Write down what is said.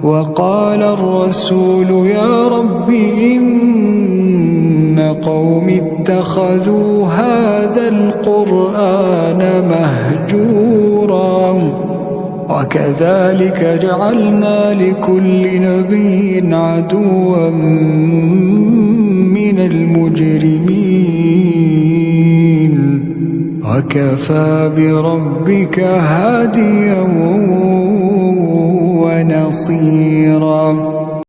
وقال الرسول يا رب إن قوم اتخذوا هذا القرآن مهجورا وكذلك جعلنا لكل نبي عدوا من المجرمين وكفى بربك هاديا ونصيرا.